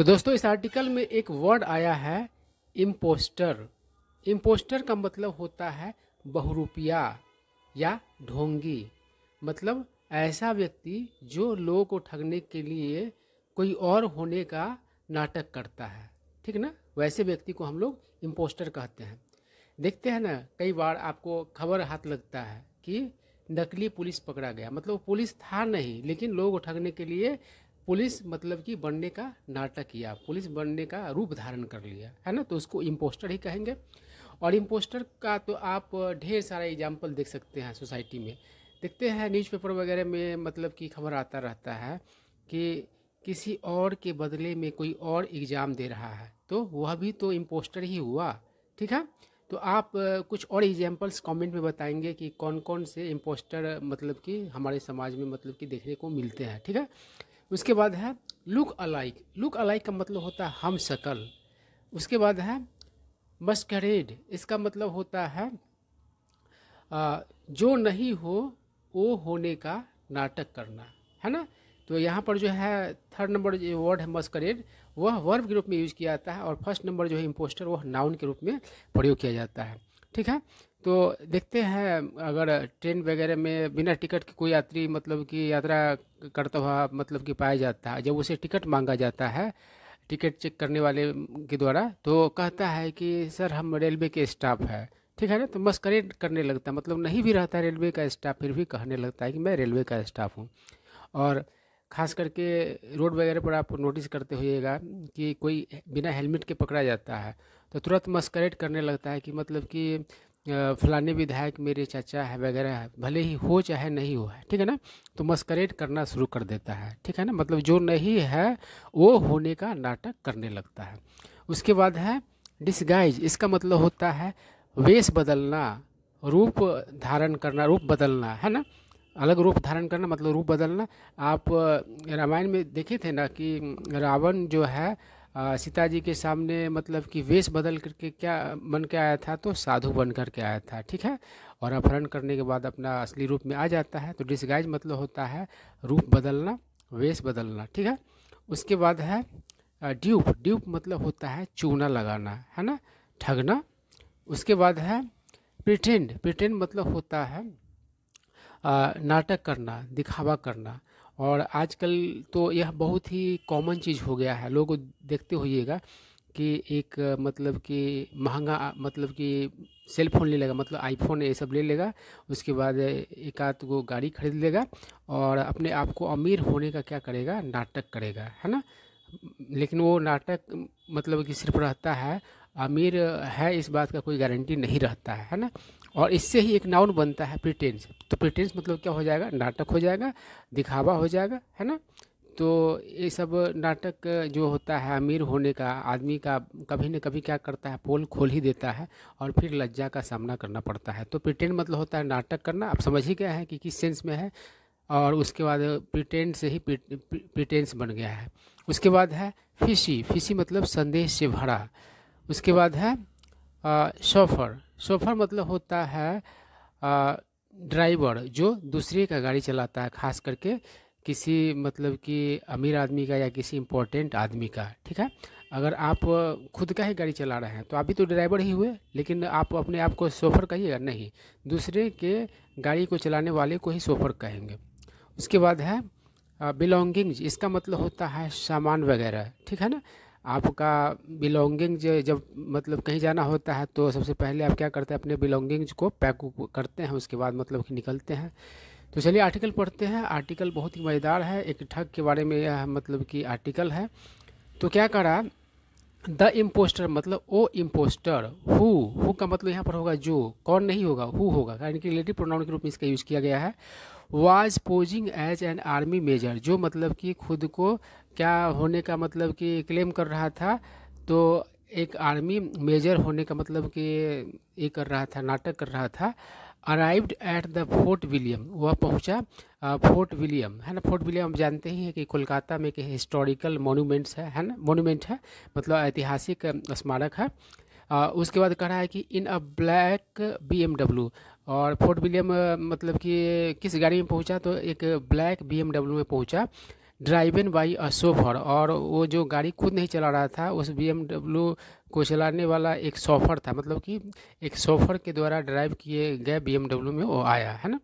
तो दोस्तों इस आर्टिकल में एक वर्ड आया है इम्पोस्टर। इम्पोस्टर का मतलब होता है बहुरूपिया या ढोंगी। मतलब ऐसा व्यक्ति जो लोगों को ठगने के लिए कोई और होने का नाटक करता है, ठीक ना। वैसे व्यक्ति को हम लोग इम्पोस्टर कहते हैं। देखते हैं ना, कई बार आपको खबर हाथ लगता है कि नकली पुलिस पकड़ा गया, मतलब वो पुलिस था नहीं लेकिन लोगों को ठगने के लिए पुलिस मतलब कि बनने का नाटक किया, पुलिस बनने का रूप धारण कर लिया, है ना। तो उसको इम्पोस्टर ही कहेंगे। और इम्पोस्टर का तो आप ढेर सारा एग्जाम्पल देख सकते हैं सोसाइटी में। देखते हैं न्यूज़पेपर वगैरह में, मतलब कि खबर आता रहता है कि किसी और के बदले में कोई और एग्ज़ाम दे रहा है, तो वह भी तो इम्पोस्टर ही हुआ, ठीक है। तो आप कुछ और एग्जाम्पल्स कमेंट में बताएंगे कि कौन कौन से इम्पोस्टर मतलब कि हमारे समाज में मतलब कि देखने को मिलते हैं, ठीक है। उसके बाद है लुक अलाइक। लुक अलाइक का मतलब होता है हम शकल। उसके बाद है मस्करेड। इसका मतलब होता है जो नहीं हो वो होने का नाटक करना, है ना। तो यहाँ पर जो है थर्ड नंबर जो वर्ड है मस्करेड, वह वर्ब के रूप में यूज़ किया जाता है, और फर्स्ट नंबर जो है इम्पोस्टर वह नाउन के रूप में प्रयोग किया जाता है, ठीक है। तो देखते हैं, अगर ट्रेन वगैरह में बिना टिकट के कोई यात्री मतलब कि यात्रा करता हुआ मतलब कि पाया जाता है, जब उसे टिकट मांगा जाता है टिकट चेक करने वाले के द्वारा, तो कहता है कि सर हम रेलवे के स्टाफ है, ठीक है ना। तो मस्करेड करने लगता है, मतलब नहीं भी रहता है रेलवे का स्टाफ, फिर भी कहने लगता है कि मैं रेलवे का स्टाफ हूँ। और ख़ास करके रोड वगैरह पर आप नोटिस करते होइएगा कि कोई बिना हेलमेट के पकड़ा जाता है तो तुरंत मस्करेड करने लगता है कि मतलब कि फलाने विधायक मेरे चाचा है वगैरह है, भले ही हो चाहे नहीं हो, है ठीक है ना। तो मस्करेड करना शुरू कर देता है, ठीक है ना। मतलब जो नहीं है वो होने का नाटक करने लगता है। उसके बाद है डिसगाइज। इसका मतलब होता है वेश बदलना, रूप धारण करना, रूप बदलना, है ना। अलग रूप धारण करना मतलब रूप बदलना। आप रामायण में देखे थे ना कि रावण जो है सीता जी के सामने मतलब कि वेश बदल करके क्या बन के आया था, तो साधु बन करके आया था, ठीक है। और अपहरण करने के बाद अपना असली रूप में आ जाता है। तो डिसगाइज मतलब होता है रूप बदलना, वेश बदलना, ठीक है। उसके बाद है ड्यूप। ड्यूप मतलब होता है चूना लगाना, है ना, ठगना। उसके बाद है प्रिटेंड। प्रिटेंड मतलब होता है नाटक करना, दिखावा करना। और आजकल तो यह बहुत ही कॉमन चीज़ हो गया है। लोग देखते होइएगा कि एक मतलब कि महंगा मतलब कि सेल फोन ले लेगा, मतलब आईफोन ये सब ले लेगा, उसके बाद एक आध गो गाड़ी खरीद लेगा और अपने आप को अमीर होने का क्या करेगा, नाटक करेगा, है ना। लेकिन वो नाटक मतलब कि सिर्फ रहता है, अमीर है इस बात का कोई गारंटी नहीं रहता है ना। और इससे ही एक नाउन बनता है प्रिटेंस। तो प्रिटेंस मतलब क्या हो जाएगा, नाटक हो जाएगा, दिखावा हो जाएगा, है ना। तो ये सब नाटक जो होता है अमीर होने का, आदमी का कभी न कभी क्या करता है, पोल खोल ही देता है और फिर लज्जा का सामना करना पड़ता है। तो प्रिटेंड मतलब होता है नाटक करना। आप समझ ही गए हैं कि किस सेंस में है। और उसके बाद प्रिटेंड से ही प्रिटेंस बन गया है। उसके बाद है फिशी। फिशी मतलब संदेश से भरा। उसके बाद है शोफर। शोफर मतलब होता है ड्राइवर जो दूसरे का गाड़ी चलाता है, खास करके किसी मतलब कि अमीर आदमी का या किसी इम्पोर्टेंट आदमी का, ठीक है। अगर आप खुद का ही गाड़ी चला रहे हैं तो आप भी तो ड्राइवर ही हुए, लेकिन आप अपने आप को शोफर कहिएगा नहीं, दूसरे के गाड़ी को चलाने वाले को ही शोफर कहेंगे। उसके बाद है बिलोंगिंग्स। इसका मतलब होता है सामान वगैरह, ठीक है ना। आपका बिलोंगिंग्स जब मतलब कहीं जाना होता है तो सबसे पहले आप क्या करते हैं, अपने बिलोंगिंग्स को पैक करते हैं, उसके बाद मतलब कि निकलते हैं। तो चलिए आर्टिकल पढ़ते हैं। आर्टिकल बहुत ही मज़ेदार है, एक ठग के बारे में यह मतलब कि आर्टिकल है। तो क्या करा, द इम्पोस्टर मतलब ओ इम्पोस्टर। हु का मतलब यहाँ पर होगा जो, कौन नहीं होगा, हु होगा, यानी कि रिलेटिव प्रोनाउन के रूप में इसका यूज़ किया गया है। Was posing as an army major, जो मतलब कि खुद को क्या होने का मतलब कि क्लेम कर रहा था, तो एक आर्मी मेजर होने का मतलब कि ये कर रहा था, नाटक कर रहा था। Arrived at the fort William, वह पहुंचा फोर्ट विलियम, है ना। फोर्ट विलियम हम जानते ही हैं कि कोलकाता में के हिस्टोरिकल मोन्यूमेंट्स है ना, मोन्यूमेंट है, मतलब ऐतिहासिक स्मारक है। उसके बाद कह रहा है कि इन अ ब्लैक BMW। और फोर्ट विलियम मतलब कि किस गाड़ी में पहुंचा, तो एक ब्लैक BMW में पहुंचा। ड्राइवन बाई अ शोफर, और वो जो गाड़ी खुद नहीं चला रहा था, उस BMW को चलाने वाला एक शोफर था, मतलब कि एक शोफर के द्वारा ड्राइव किए गए BMW में वो आया, है ना।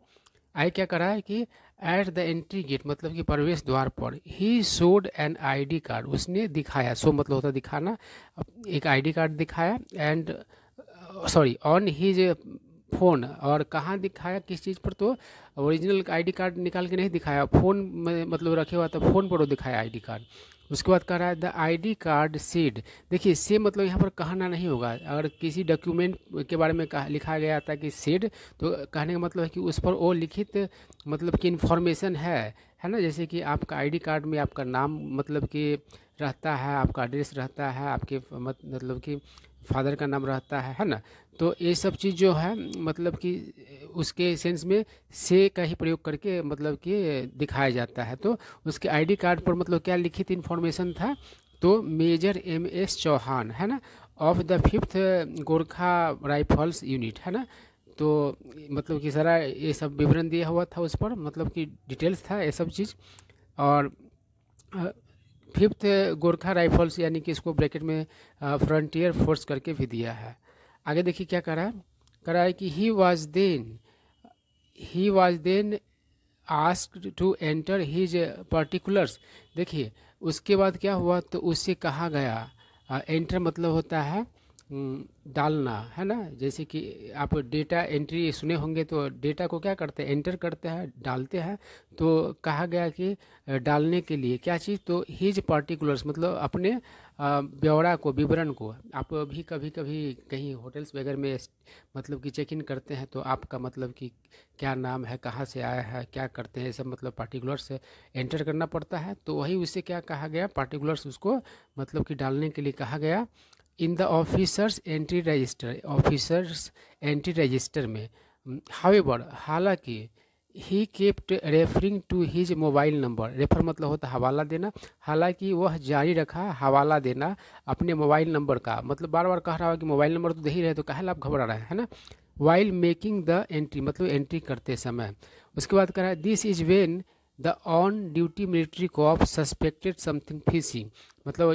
आए क्या करा है कि एट द एंट्री गेट, मतलब कि प्रवेश द्वार पर, he showed an ID card, उसने दिखाया, शो मतलब होता दिखाना, एक ID कार्ड दिखाया, and sorry on his phone, और कहाँ दिखाया, किस चीज़ पर, तो ओरिजिनल ID कार्ड निकाल के नहीं दिखाया, फ़ोन में मतलब रखे हुआ था, फ़ोन पर वो दिखाया ID कार्ड। उसके बाद कह रहा है द ID कार्ड सीड, देखिए से मतलब यहाँ पर कहना नहीं होगा, अगर किसी डॉक्यूमेंट के बारे में लिखा गया था कि सीड, तो कहने का मतलब है कि उस पर वो लिखित मतलब कि इन्फॉर्मेशन है ना। जैसे कि आपका ID कार्ड में आपका नाम मतलब कि रहता है, आपका एड्रेस रहता है, आपके मतलब कि फादर का नाम रहता है ना। तो ये सब चीज़ जो है मतलब कि उसके सेंस में से का ही प्रयोग करके मतलब कि दिखाया जाता है। तो उसके ID कार्ड पर मतलब क्या लिखित इन्फॉर्मेशन था, तो मेजर MS चौहान, है ना, of the 5th Gorkha rifles unit, है ना। तो मतलब कि सारा ये सब विवरण दिया हुआ था उस पर, मतलब कि डिटेल्स था ये सब चीज़। और 5th गोरखा राइफल्स, यानी कि इसको ब्रैकेट में फ्रंटियर फोर्स करके भी दिया है। आगे देखिए क्या करा है कि he was then asked to enter his particulars. देखिए उसके बाद क्या हुआ, तो उससे कहा गया, एंटर मतलब होता है डालना, है ना। जैसे कि आप डेटा एंट्री सुने होंगे, तो डेटा को क्या करते हैं, एंटर करते हैं, डालते हैं। तो कहा गया कि डालने के लिए क्या चीज़, तो हिज पर्टिकुलर्स मतलब अपने ब्यौरा को, विवरण को। आप भी कभी कभी कहीं होटल्स वगैरह में मतलब कि चेक इन करते हैं, तो आपका मतलब कि क्या नाम है, कहाँ से आया है, क्या करते हैं, सब मतलब पर्टिकुलर्स एंटर करना पड़ता है। तो वही उससे क्या कहा गया, पर्टिकुलर्स उसको मतलब कि डालने के लिए कहा गया। In the officers entry register में, हाउएवर, हालांकि, he kept referring to his mobile number, refer मतलब होता है हवाला देना, हालांकि वह जारी रखा हवाला देना अपने मोबाइल नंबर का, मतलब बार बार कह रहा है कि मोबाइल नंबर तो दे ही रहे, तो काहे आप घबरा रहे हैं, है ना। वाइल मेकिंग द एंट्री, मतलब एंट्री करते समय। उसके बाद कह रहा है this is when the on duty military cop suspected something fishy, मतलब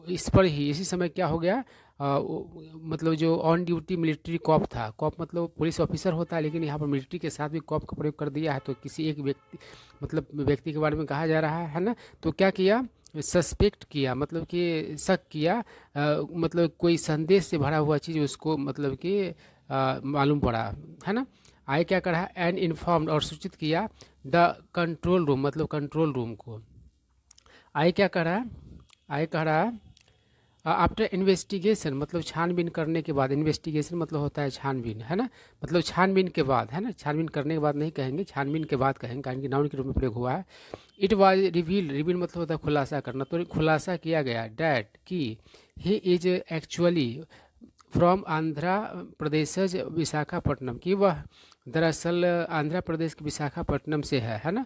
इस पर ही इसी समय क्या हो गया, मतलब जो ऑन ड्यूटी मिलिट्री कॉप था, कॉप मतलब पुलिस ऑफिसर होता है, लेकिन यहाँ पर मिलिट्री के साथ भी कॉप का प्रयोग कर दिया है, तो किसी एक व्यक्ति के बारे में कहा जा रहा है ना। तो क्या किया, सस्पेक्ट किया, मतलब कि शक किया, मतलब कोई संदेश से भरा हुआ चीज़ उसको मतलब कि मालूम पड़ा, है ना। आए क्या करा, एंड इन्फॉर्म्ड, और सूचित किया, द कंट्रोल रूम, मतलब कंट्रोल रूम को। आए क्या करा, आए कह रहा आफ्टर इन्वेस्टिगेशन, मतलब छानबीन करने के बाद, इन्वेस्टिगेशन मतलब होता है छानबीन, है ना, मतलब छानबीन के बाद, है ना, छानबीन करने के बाद नहीं कहेंगे, छानबीन के बाद कहेंगे, कारण कि नाउन के रूप में प्रयोग हुआ है। इट वाज रिवील मतलब होता है खुलासा करना, तो खुलासा किया गया डैट कि he is actually from Andhra Pradesh Visakhapatnam, की वह दरअसल आंध्र प्रदेश के विशाखापट्टनम से है ना।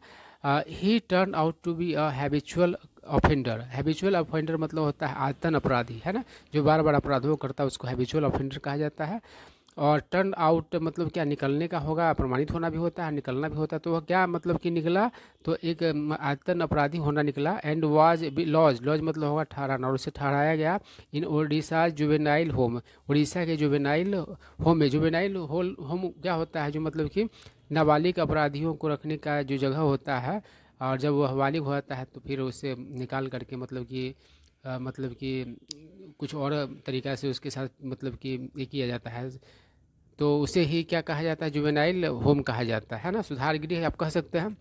He turn out to be a habitual offender मतलब होता है आदतन अपराधी, है ना, जो बार बार अपराधों करता है उसको हैबिचुअल ऑफेंडर कहा जाता है। और टर्न आउट मतलब क्या, निकलने का होगा, प्रमाणित होना भी होता है, निकलना भी होता है। तो वह क्या मतलब कि निकला, तो एक आदतन अपराधी होना निकला। एंड वाज लॉज मतलब होगा ठहराना, और उसे ठहराया गया इन ओडिशा जुवेनाइल होम, उड़ीसा के जुवेनाइल होम में। जुवेनाइल होम क्या होता है, जो मतलब कि नाबालिग अपराधियों को रखने का जो जगह होता है, और जब वह बालिग होता है तो फिर उसे निकाल करके मतलब कि कुछ और तरीक़ा से उसके साथ मतलब कि ये किया जाता है, तो उसे ही क्या कहा जाता है, जुवेनाइल होम कहा जाता है ना, सुधार गृह आप कह सकते हैं।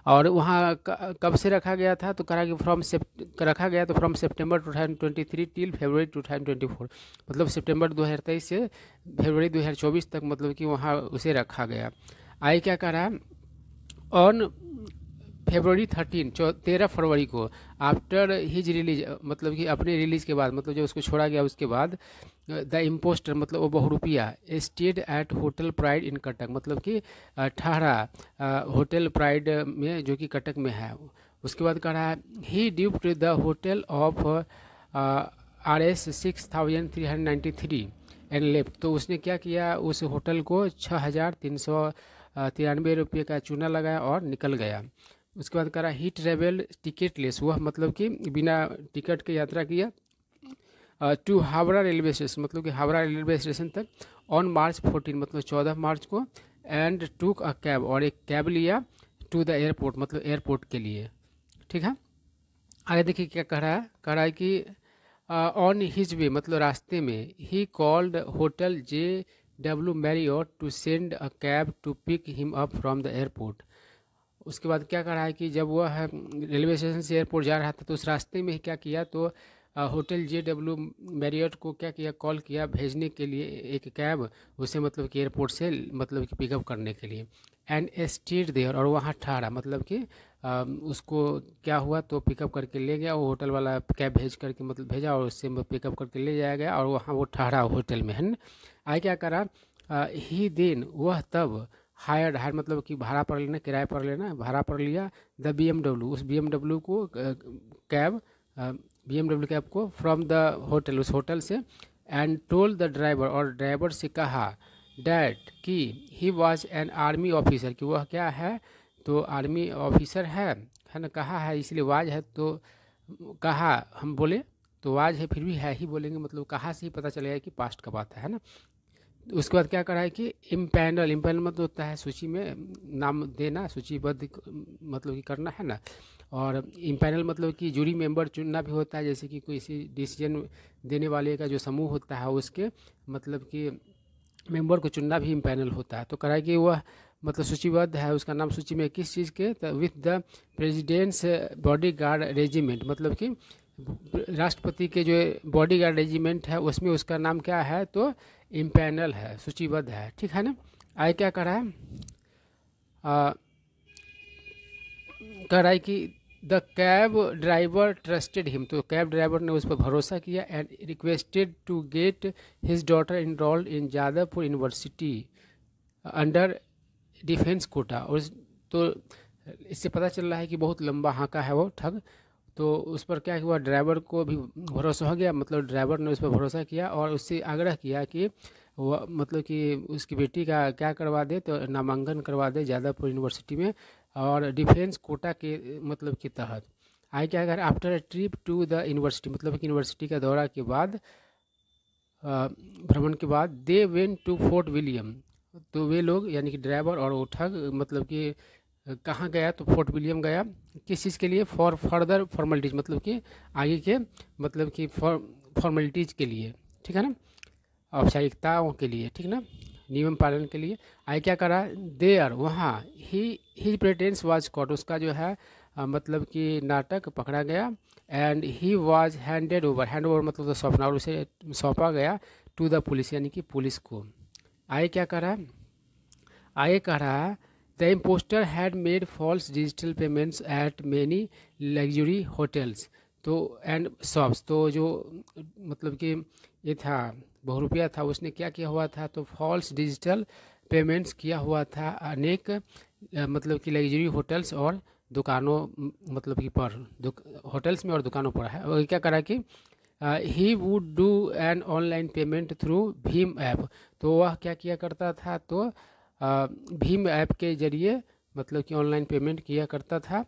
और वहाँ कब से रखा गया था, तो कहा कि रखा गया तो फ्रॉम सितंबर 2023 टिल फरवरी 2024, मतलब सितंबर 2023 से फरवरी 2024 तक मतलब कि वहाँ उसे रखा गया। आगे क्या कह रहा है, ऑन फरवरी 13 फरवरी को, आफ्टर हिज रिलीज मतलब कि अपने रिलीज के बाद, मतलब जब उसको छोड़ा गया उसके बाद, द इम्पोस्टर मतलब वो बहुरूपिया stayed at hotel Pride in Cuttack, मतलब कि ठहरा होटल प्राइड में जो कि कटक में है। उसके बाद कह रहा है he duped the hotel of RS 6393 and left, तो उसने क्या किया, उस होटल को 6393 रुपये का चूना लगाया और निकल गया। उसके बाद करा ही ट्रेवल टिकट लेस, वह मतलब कि बिना टिकट के यात्रा किया टू हावड़ा रेलवे स्टेशन, मतलब कि हावड़ा रेलवे स्टेशन तक ऑन मार्च 14 मतलब 14 मार्च को, एंड टूक अ कैब, और एक कैब लिया टू द एयरपोर्ट मतलब एयरपोर्ट के लिए। ठीक है, आगे देखिए क्या कह रहा है कि ऑन हिज वे मतलब रास्ते में he called hotel JW Marriott to send a cab to pick him up from the airport. उसके बाद क्या कह रहा है कि जब वह रेलवे स्टेशन से एयरपोर्ट जा रहा था तो उस रास्ते में ही क्या किया, तो होटल JW मैरियट को क्या किया, कॉल किया भेजने के लिए एक कैब उसे मतलब कि एयरपोर्ट से मतलब कि पिकअप करने के लिए, एंड स्टेड देयर, और वहाँ ठहरा, मतलब कि उसको क्या हुआ तो पिकअप करके ले गया, वो होटल वाला कैब भेज करके मतलब भेजा और उससे पिकअप करके ले जाया गया और वहाँ वो ठहरा होटल में, है ना। आगे क्या करा, ही देन वह तब हायर मतलब कि भाड़ा पर लेना, किराए पर लेना, भाड़ा पर लिया द BMW, उस BMW को कैब BMW कैब को फ्रॉम द होटल, उस होटल से, एंड टोल्ड द ड्राइवर, और ड्राइवर से कहा डैट कि he was an army officer, कि वह क्या है तो आर्मी ऑफिसर है ना, कहा है इसलिए वाज है, तो कहा हम बोले तो वाज है फिर भी है ही बोलेंगे, मतलब कहा से ही पता चलेगा कि पास्ट का बात है ना। उसके बाद क्या करा है कि इम्पैनल मतलब होता है सूची में नाम देना, सूचीबद्ध मतलब कि करना है ना, और इम्पैनल मतलब कि जूरी मेंबर चुनना भी होता है, जैसे कि कोई डिसीजन देने वाले का जो समूह होता है उसके मतलब कि मेंबर को चुनना भी इम्पैनल होता है। तो करा है कि वह मतलब सूचीबद्ध है, उसका नाम सूची में किस चीज़ के, with the president's body guard regiment, मतलब कि राष्ट्रपति के जो बॉडी गार्ड रेजिमेंट है उसमें उसका नाम क्या है तो इम्पैनल है, सूचीबद्ध है। ठीक है ना। आगे क्या कर रहा है, कह रहा है कि the cab driver trusted him, तो कैब ड्राइवर ने उस पर भरोसा किया, and requested to get his daughter enrolled in Jadavpur University under defence quota. और तो इससे पता चल रहा है कि बहुत लंबा हाँका है वो ठग, तो उस पर क्या हुआ, ड्राइवर को भी भरोसा हो गया, मतलब ड्राइवर ने उस पर भरोसा किया और उससे आग्रह किया कि वह मतलब कि उसकी बेटी का क्या करवा दे, तो नामांकन करवा दे जादवपुर यूनिवर्सिटी में, और डिफेंस कोटा के मतलब के तहत। आगे क्या अगर after a trip to the university, मतलब कि यूनिवर्सिटी का दौरा के बाद, भ्रमण के बाद, they went to Fort William, तो वे लोग यानी कि ड्राइवर और वो ठग मतलब कि कहाँ गया तो फोर्ट विलियम गया, किस चीज़ के लिए, फॉर फर्दर फॉर्मेलिटीज़, मतलब कि आगे के मतलब कि फॉर्मेलिटीज़ के लिए, ठीक है ना, औपचारिकताओं के लिए, ठीक ना, नियम पालन के लिए। आगे क्या करा, देयर वहाँ, ही प्रेटेंस वाज कॉट, उसका जो है मतलब कि नाटक पकड़ा गया, and he was hand over मतलब तो सौंपना, और उसे सौंपा गया टू द पुलिस यानी कि पुलिस को। आगे क्या करा, आगे कह रहा है the impostor had made false digital payments at many luxury hotels, तो एंड शॉप्स, तो जो मतलब कि ये था बहुरुपया था, उसने क्या किया हुआ था तो फॉल्स डिजिटल पेमेंट्स किया हुआ था अनेक मतलब कि लग्जरी होटल्स और दुकानों मतलब कि पर होटल्स में और दुकानों पर है। और क्या करा कि he would do an online payment through Bhim app, तो वह क्या किया करता था तो भीम ऐप के जरिए मतलब कि ऑनलाइन पेमेंट किया करता था,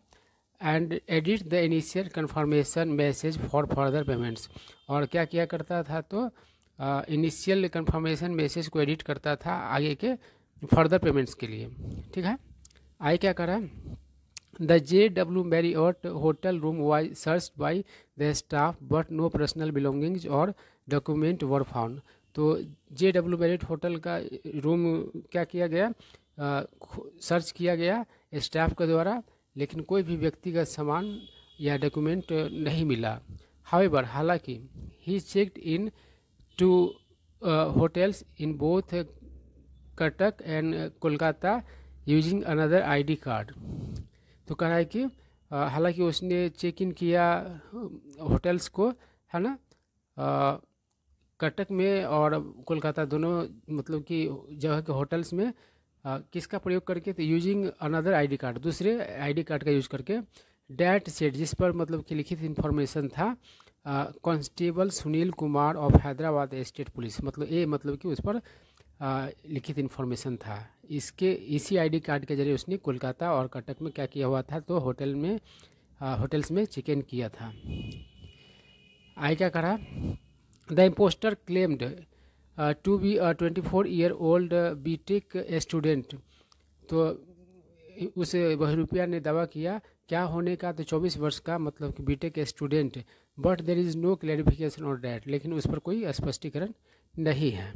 and edit the initial conformation message for further payments, और क्या किया करता था तो इनिशियल कन्फर्मेशन मैसेज को एडिट करता था आगे के फर्दर पेमेंट्स के लिए। ठीक है, आगे क्या करा, the JW Marriott hotel room was searched by the staff but no personal belongings और डॉक्यूमेंट वर फाउंड, तो JW मैरियट होटल का रूम क्या किया गया, सर्च किया गया स्टाफ के द्वारा, लेकिन कोई भी व्यक्तिगत सामान या डॉक्यूमेंट नहीं मिला। हाउएवर, हालांकि he checked in two hotels in both Cuttack and Kolkata using another ID card, तो कह रहा है कि हालांकि उसने चेक इन किया होटल्स को, है ना, कटक में और कोलकाता दोनों मतलब कि जगह के होटल्स में किसका प्रयोग करके, तो यूजिंग अनदर ID कार्ड, दूसरे ID कार्ड का यूज करके, डैट सेट जिस पर मतलब कि लिखित इन्फॉर्मेशन था constable Sunil Kumar of Hyderabad state police, मतलब ये मतलब कि उस पर लिखित इन्फॉर्मेशन था। इसी आईडी कार्ड के जरिए उसने कोलकाता और कटक में क्या किया हुआ था, तो होटल्स में चेक इन किया था। आगे क्या करा, the impostor claimed to be 24-year-old BTech student. तो उस बहरूपिया ने दावा किया क्या होने का, तो 24 वर्ष का, मतलब कि BTech student. But there is no clarification on that, लेकिन उस पर कोई स्पष्टीकरण नहीं है।